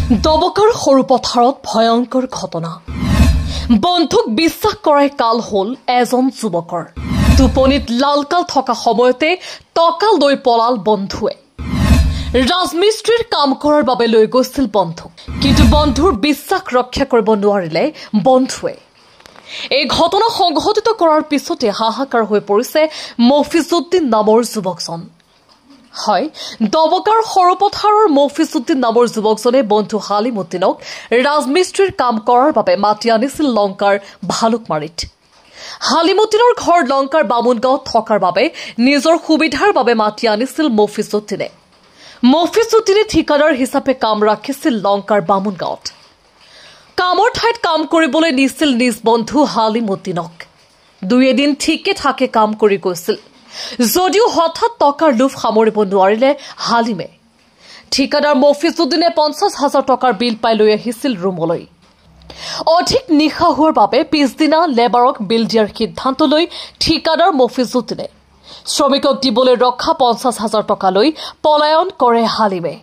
দবকাৰ সৰু পথাৰত ভয়ংকৰ ঘটনা বন্ধুক বিশ্বাস কৰাই কাল হল এজন যুৱকৰ টোপনিত লালকাল থকা সময়তে টকা লৈ পলাল বন্ধুৱে ৰাজমিস্ত্ৰীৰ কাম কৰাৰ বাবে লৈ গৈছিল বন্ধুক কিন্তু বন্ধুৰ বিশ্বাস ৰক্ষা কৰিব নোৱাৰিলে বন্ধুৱে এই ঘটনা সংঘটিত কৰাৰ পিছতে হাহাকাৰ হৈ পৰিছে মফিজউদ্দিন নামৰ যুৱকজন হয় দবকাৰ সৰুপথাৰৰ মফিজউদ্দিন নামৰ যুৱকজনে বন্ধু হালিমুদ্দিনক ৰাজমিস্ত্ৰীৰ কাম কৰাৰ বাবে মাতি আনিছিল লংকাৰ ভালুকমাৰীত হালিমুদ্দিনৰ ঘৰ লংকাৰ বামুনগাঁৱত থকাৰ বাবে নিজৰ সুবিধাৰ বাবে মাতি আনিছিল মফিজউদ্দিনে ঠিকাদাৰ হিচাপে কাম ৰাখিছিল লংকাৰ বামুনগাঁৱত কামৰ ঠাইত কাম কৰিবলৈ নিছিল নিজ বন্ধু হালিমুদ্দিনক দুই এদিন ঠিকে থাকে কাম কৰি গৈছিল যদিও হঠাৎ টকাৰ লোভ সামৰিব নোৱাৰিলে হালিমে ঠিকাদাৰ মফিজউদ্দিনে ৫০,০০০ টকাৰ বিল পাই লৈ আহিছিল ৰুমলৈ অধিক নিশা হোৱাৰ বাবে পিছদিনা লেবাৰক বিল দিয়াৰ সিদ্ধান্ত লৈ ঠিকাদাৰ মফিজউদ্দিনে শ্ৰমিকক দিবলৈ ৰখা ৫০,০০০ টকা লৈ পলায়ন কৰে হালিমে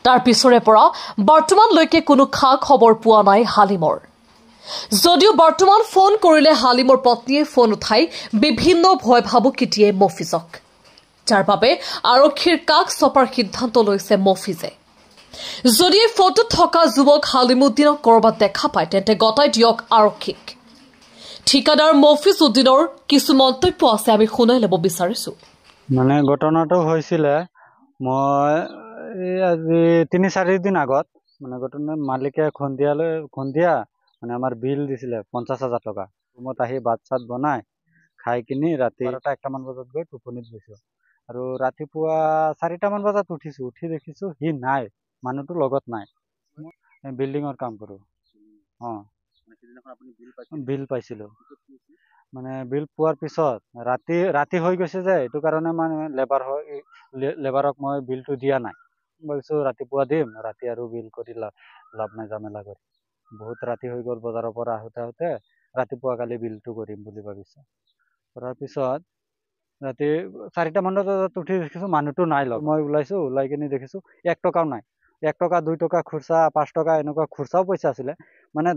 তাৰ পিছৰে পৰা বৰ্তমানলৈকে কোনো খা খবৰ পোৱা নাই হালিমৰ যদিও বৰ্তমান ফোন কৰিলে হালিমৰ পত্নীয়ে ফোন উঠাই বিভিন্ন ভয় ভাবুকি দিয়ে মফিজক যাৰ বাবে আৰক্ষীৰ কাষ চপাৰ সিদ্ধান্ত লৈছে মফিজে যদি এই ফটোত থকা যুৱক হালিমুদ্দিনক কৰবাত দেখা পায় তেন্তে গতাই দিয়ক আৰক্ষীক ঠিকাদাৰ মফিজউদ্দিনৰ কিছু মন্তব্য আছে আমি শুনাই ল'ব বিচাৰিছো মানে ঘটনাটো হৈছিলে মই আজি ৩-৪ দিন আগত মানে ঘটনা মালিকে খন্দিয়া মানে আমাৰ বিল দিছিলে ৫০,০০০ টকা ৰুমত আহি ভাত চাত বনাই খাই কিনি ৰাতি ১টামান বজাত গৈ টোপনিত গৈছো আৰু ৰাতিপুৱা ৪টামান বজাত উঠি দেখিছো সি নাই মানুহটো লগত নাই বিল্ডিঙৰ কাম কৰো বিল পাইছিলো মানে বিল পোৱাৰ পিছত ৰাতি হৈ গৈছে যে এইটো কাৰণে মানে লেবাৰক মই বিলটো দিয়া নাই ভাবিছো ৰাতিপুৱা দিম ৰাতি আৰু বিল কৰি লাভ নাই জামেলা কৰি বহুত ৰাতি হৈ গ'ল বজাৰৰ পৰা আহোঁতে ৰাতিপুৱা কালি বিলটো কৰিম বুলি ভাবিছো কৰাৰ পিছত ৰাতি ৪টামান বজাত উঠি দেখিছো মানুহটো নাই মই ওলাই কিনি দেখিছো ১ টকাও নাই ১ টকা ২ টকা খুচা ৫ টকা এনেকুৱা খুচৰাও পইচা আছিলে মানে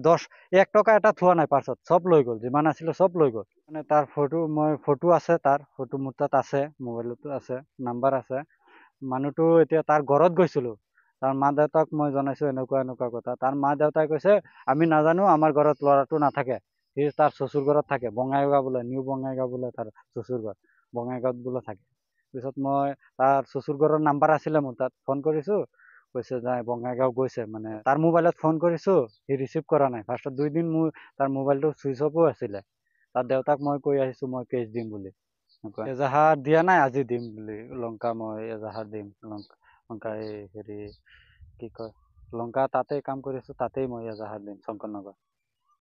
১ টকা এটা থোৱা নাই পাছত চব লৈ গ'ল যিমান আছিলে চব লৈ গ'ল মানে তাৰ ফটো আছে তাৰ ফটো মোৰ তাত আছে মোবাইলতো আছে নাম্বাৰ আছে মানুহটো এতিয়া তাৰ ঘৰত গৈছিলো তাৰ মা দেউতাক মই জনাইছো এনেকুৱা কথা তাৰ মা দেউতাই কৈছে আমি নাজানো আমাৰ ঘৰত ল'ৰাটো নাথাকে সি তাৰ শ্বশুৰ ঘৰত থাকে বঙাইগাঁও বোলে নিউ বঙাইগাঁও বোলে তাৰ শ্বশুৰ ঘৰ বঙাইগাঁৱত বোলে থাকে পিছত মই তাৰ শ্বশুৰ ঘৰৰ নাম্বাৰ আছিলে মোৰ তাত ফোন কৰিছো কৈছে যে বঙাইগাঁও গৈছে মানে তাৰ মোবাইলত ফোন কৰিছো সি ৰিচিভ কৰা নাই ফাৰ্ষ্টত 2 দিন মোৰ তাৰ মোবাইলটো চুইচ অফো আছিলে তাৰ দেউতাক মই কৈ আহিছো মই কেছ দিম বুলি এজাহাৰ দিয়া নাই আজি দিম বুলি লংকা মই এজাহাৰ দিম লংকা হেৰি কি কয় লংকা তাতেই কাম কৰিছো তাতেই মই এজাহাৰ দিম শংকৰনগৰ